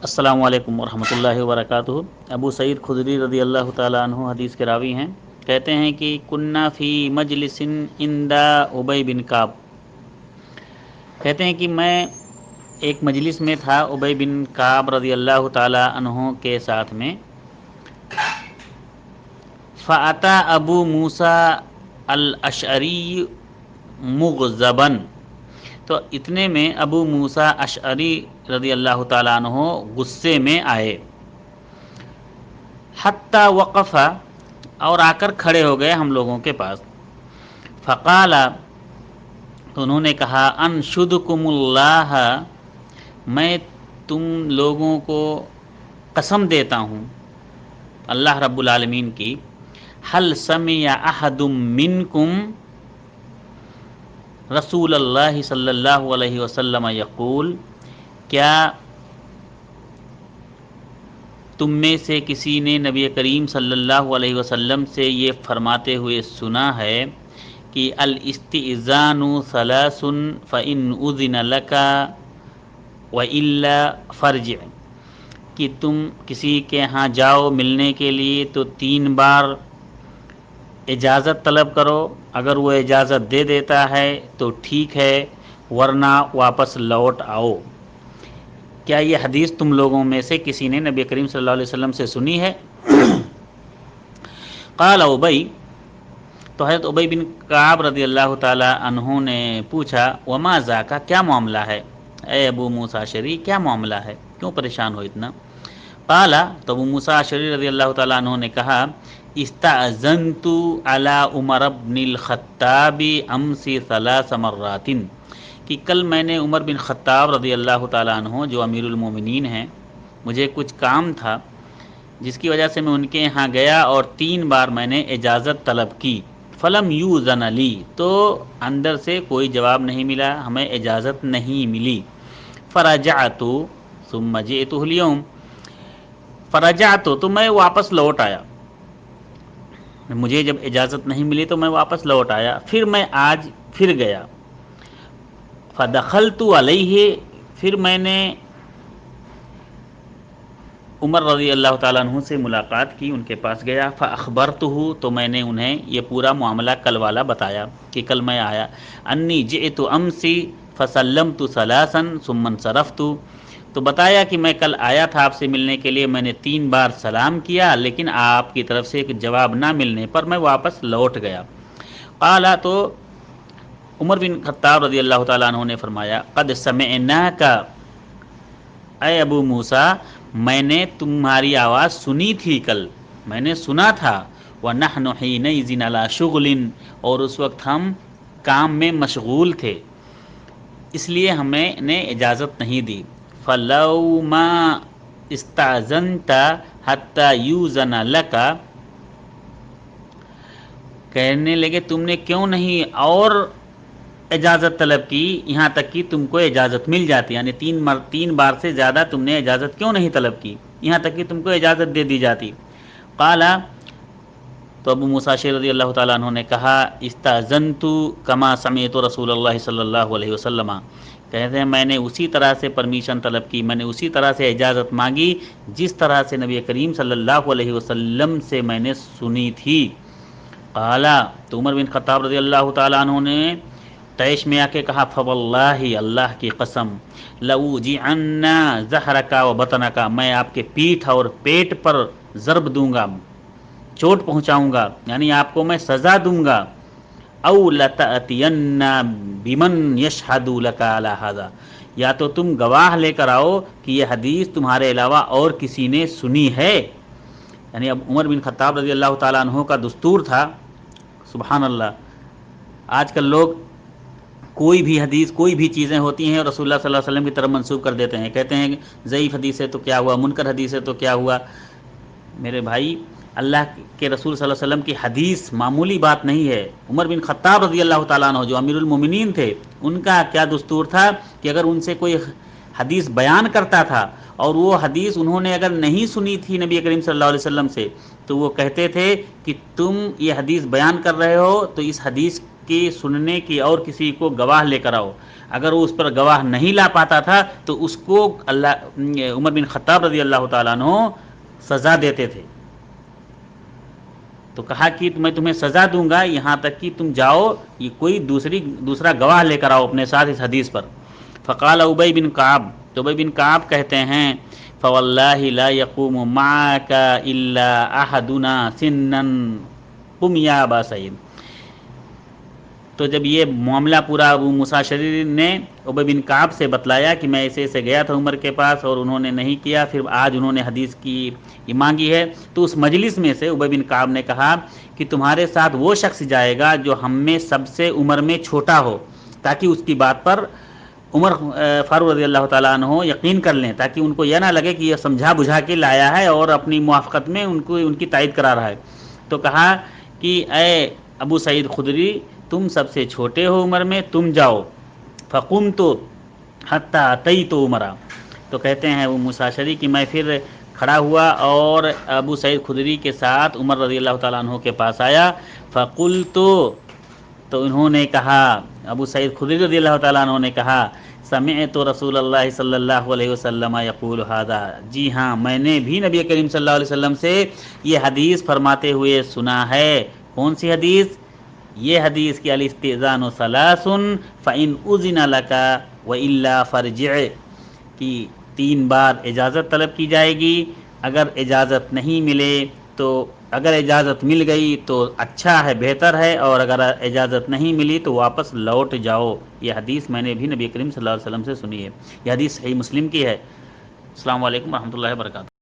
السلام علیکم ورحمۃ اللہ وبرکاتہ۔ ابو سعید خدری رضی اللہ تعالیٰ عنہ حدیث کے راوی ہیں، کہتے ہیں کہ کنّا فی مجلس عند ابی بن کعب، کہتے ہیں کہ میں ایک مجلس میں تھا ابی بن کعب رضی اللہ تعالیٰ عنہ کے ساتھ میں۔ فأتی ابو موسیٰ الاشعری مغضبا، تو اتنے میں ابو موسیٰ اشعری رضی اللہ تعالیٰ عنہ غصے میں آئے۔ حتی وقف، اور آ کر کھڑے ہو گئے ہم لوگوں کے پاس۔ فقال، تو انہوں نے کہا، انشدکم اللہ، میں تم لوگوں کو قسم دیتا ہوں اللہ رب العالمین کی، حل سمع احد منکم رسول اللہ صلی اللہ علیہ وسلم یقول، کیا تم میں سے کسی نے نبی کریم صلی اللہ علیہ وسلم سے یہ فرماتے ہوئے سنا ہے کہ الاستئذان ثلاث فإن أذن لك وإلا فرجع، کہ تم کسی کے ہاں جاؤ ملنے کے لیے تو 3 بار اجازت طلب کرو، اگر وہ اجازت دے دیتا ہے تو ٹھیک ہے، ورنہ واپس لوٹ آؤ۔ کیا یہ حدیث تم لوگوں میں سے کسی نے نبی کریم صلی اللہ علیہ وسلم سے سنی ہے؟ قال ابی، تو حضرت ابی بن کعب رضی اللہ تعالی عنہ نے پوچھا، وما ذاک، کیا معاملہ ہے اے ابو موسیٰ اشعری، کیا معاملہ ہے، کیوں پریشان ہو اتنا؟ قال، تو ابو موسیٰ اشعری رضی اللہ تعالی عنہ نے کہا، استأذنت علی عمر بن الخطاب امس 3 مرات، کہ کل میں نے عمر بن خطاب رضی اللہ تعالیٰ عنہ جو امیر المومنین ہیں، مجھے کچھ کام تھا جس کی وجہ سے میں ان کے یہاں گیا اور 3 بار میں نے اجازت طلب کی۔ فلم یؤذن لی، تو اندر سے کوئی جواب نہیں ملا، ہمیں اجازت نہیں ملی۔ فرجعت ثم جئت اليوم، فرجعت، تو میں واپس لوٹ آیا، مجھے جب اجازت نہیں ملی تو میں واپس لوٹ آیا، پھر میں آج پھر گیا۔ فدخلت علیہ، پھر میں نے عمر رضی اللہ تعالیٰ عنہ سے ملاقات کی، ان کے پاس گیا۔ فاخبرتہ، تو میں نے انہیں یہ پورا معاملہ کل والا بتایا کہ کل میں آیا۔ انی جئت امسی فسلمت 3 ثم انصرفت، تو بتایا کہ میں کل آیا تھا آپ سے ملنے کے لیے، میں نے 3 بار سلام کیا، لیکن آپ کی طرف سے ایک جواب نہ ملنے پر میں واپس لوٹ گیا۔ قال، تو عمر بن خطاب رضی اللہ تعالیٰ عنہ نے فرمایا، قد سمعناک، اے ابو موسیٰ، میں نے تمہاری آواز سنی تھی کل، میں نے سنا تھا۔ وَنَحْنُ حِينَئِذٍ عَلَىٰ شُغْلٍ، اور اس وقت ہم کام میں مشغول تھے، اس لیے ہمیں نے اجازت نہیں دی۔ فَلَوْ مَا اسْتَأْذَنْتَ حَتَّى يُؤْذَنَ لَكَ، کہنے لگے تم نے کیوں نہیں اور اجازت طلب کی یہاں تک کہ تم کو اجازت مل جاتی، یعنی 3 بار سے زیادہ تم نے اجازت کیوں نہیں طلب کی یہاں تک کہ تم کو اجازت دے دی جاتی؟ قال، تو ابو موسیٰ اشعری رضی اللہ تعالیٰ عنہ نے کہا، استأذنت کما سمعت رسول اللہ صلی اللہ علیہ وسلم، کہتے ہیں میں نے اسی طرح سے پرمیشن طلب کی، میں نے اسی طرح سے اجازت مانگی جس طرح سے نبی کریم صلی اللہ علیہ وسلم سے میں نے سنی تھی۔ قال، تو عمر بن خطاب رضی اللہ تعالیٰ عنہ نے طیش میں آ کے کہا، فواللہ، اللہ کی قسم، لأوجعنَّ ظہرک وبطنک، میں آپ کے پیٹھ اور پیٹ پر ضرب دوں گا، چوٹ پہنچاؤں گا، یعنی آپ کو میں سزا دوں گا۔ او لتأتین بمن یشہد لک علی ھذا، یا تو تم گواہ لے کر آؤ کہ یہ حدیث تمہارے علاوہ اور کسی نے سنی ہے۔ یعنی اب عمر بن خطاب رضی اللہ تعالیٰ عنہ کا دستور تھا، سبحان اللہ، آج کل لوگ کوئی بھی حدیث، کوئی بھی چیزیں ہوتی ہیں اور رسول اللہ صلی اللہ علیہ وسلم کی طرف منسوب کر دیتے ہیں، کہتے ہیں ضعیف حدیث ہے تو کیا ہوا، منکر حدیث ہے تو کیا ہوا۔ میرے بھائی، اللہ کے رسول صلی اللہ علیہ وسلم کی حدیث معمولی بات نہیں ہے۔ عمر بن خطاب رضی اللہ تعالیٰ عنہ جو امیر المومنین تھے، ان کا کیا دستور تھا کہ اگر ان سے کوئی حدیث بیان کرتا تھا اور وہ حدیث انہوں نے اگر نہیں سنی تھی نبی کریم صلی اللہ علیہ وسلم سے، تو وہ کہتے تھے کہ تم یہ حدیث بیان کر رہے ہو تو اس حدیث کی سننے کی اور کسی کو گواہ لے کر آؤ. اگر وہ اس پر گواہ نہیں لا پاتا تھا تو اس کو عمر بن خطاب رضی اللہ تعالیٰ عنہ سزا دیتے تھے. تو کہا کہ میں تمہیں سزا دوں گا یہاں تک کہ تم جاؤ یہ کوئی دوسرا گواہ لے کر آؤ اپنے ساتھ اس حدیث پر. فقال ابی بن کعب، تو ابی بن کعب کہتے ہیں فواللہ لا یقوم معک الا احدنا سنا قم یا ابا سعید. تو جب یہ معاملہ پورا ابو موسیٰ اشعری نے ابی بن کعب سے بتلایا کہ میں ایسے گیا تھا عمر کے پاس اور انہوں نے نہیں کیا، پھر آج انہوں نے حدیث کی یہ مانگی ہے، تو اس مجلس میں سے ابی بن کعب نے کہا کہ تمہارے ساتھ وہ شخص جائے گا جو ہم میں سب سے عمر میں چھوٹا ہو، تاکہ اس کی بات پر عمر فاروق رضی اللہ تعالیٰ عنہ یقین کر لیں، تاکہ ان کو یہ نہ لگے کہ یہ سمجھا بجھا کے لایا ہے اور اپنی موافقت میں ان کی تائید کرا رہا ہے. تو کہا کہ اے ابو سعید خدری تم سب سے چھوٹے ہو عمر میں، تم جاؤ. فقمت حتی اتیت عمر، تو کہتے ہیں وہ موسیٰ اشعری کہ میں پھر کھڑا ہوا اور ابو سعید خدری کے ساتھ عمر رضی اللہ تعالیٰ عنہ کے پاس آیا. فقلت، تو انہوں نے کہا، ابو سعید خدری رضی اللہ تعالیٰ عنہ نے کہا سمعت رسول اللہ صلی اللہ علیہ وسلم یقول ھذا، جی ہاں میں نے بھی نبی کریم صلی اللہ علیہ وسلم سے یہ حدیث فرماتے ہوئے سنا ہے. کون سی حدیث؟ یہ حدیث کہ الاستئذان ثلاث فإن أذن لك وإلا فرجع، کہ 3 بار اجازت طلب کی جائے گی، اگر اجازت نہیں ملے تو اگر اجازت مل گئی تو اچھا ہے، بہتر ہے، اور اگر اجازت نہیں ملی تو واپس لوٹ جاؤ. یہ حدیث میں نے بھی نبی کریم صلی اللہ علیہ وسلم سے سنی ہے. یہ حدیث صحیح مسلم کی ہے. السلام علیکم ورحمۃ اللہ وبرکاتہ.